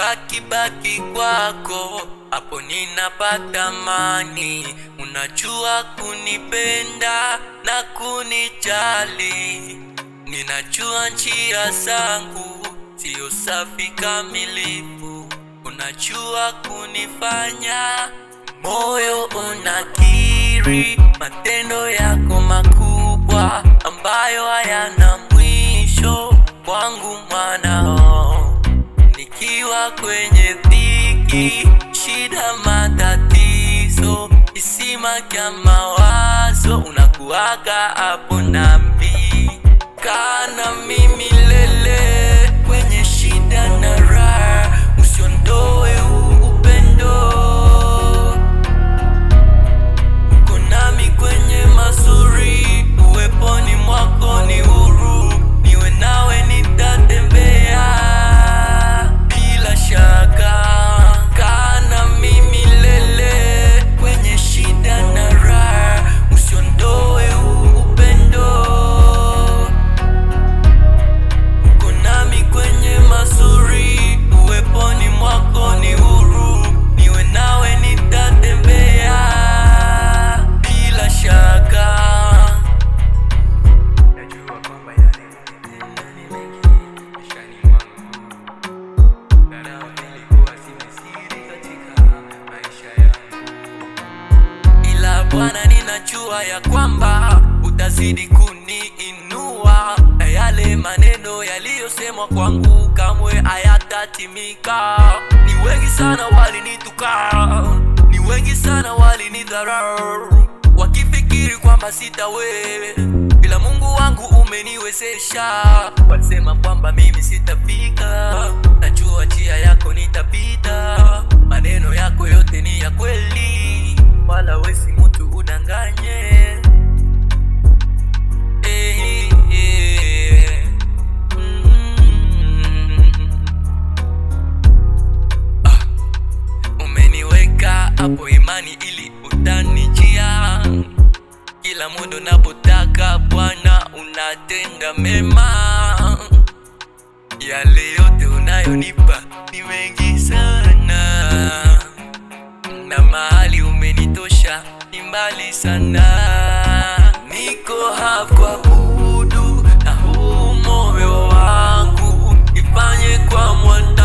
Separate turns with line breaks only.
nimebaki kwako, hapo ninapata amani. Unajua kunipenda na kunijali, ninajua njia zangu sio safi kamilifu. Unajua kunifanya moyo unakiri matendo yako makubwa ambayo hayana mwisho kwangu mwanao. Nikiwa kwenye dhiki, shida, matatizo, kisima cha mawazo, unakuwaga hapo nami. Kaa na mimi lele kwenye shida na raha, usiondoe upendo. Uko nami kwenye mazuri, uweponi mwako ni huru. Niwe nawe nitatembea bila shaka. Kaa na mimi lele kwenye shida na raha, usiondoe upendo. Uko nami kwenye mazuri, uweponi mwako ni huru. Niwe nawe nitatembea bila shaka. Najua kwamba yale unitenda ni mengi maishani mwangu, dharau ilikuwa siri katika maisha yangu, ila Bwana ninajua ya kwamba utazidi kuniinua, na yale maneno yaliyosemwa kwangu kamwe hayatatimika. Ni wengi sana walinituka, ni wengi sana walinidharau, wakifikiri kwamba sitawe, bila Mungu wangu umeniwezesha. Walisema kwamba mimi sitafika, najua njia yako nitapita. Maneno yako yote ni ya kweli, wala wewe si mtu udanganye. Umeniweka hapo imani ili utanijia, kila muda napotaka Bwana unatenda mema. Yale yote unayonipa ni mengi sana, na mahali umenitosha ni mbali sana. Niko hapa kuabudu na huu moyo wangu, ifanye kwa mwana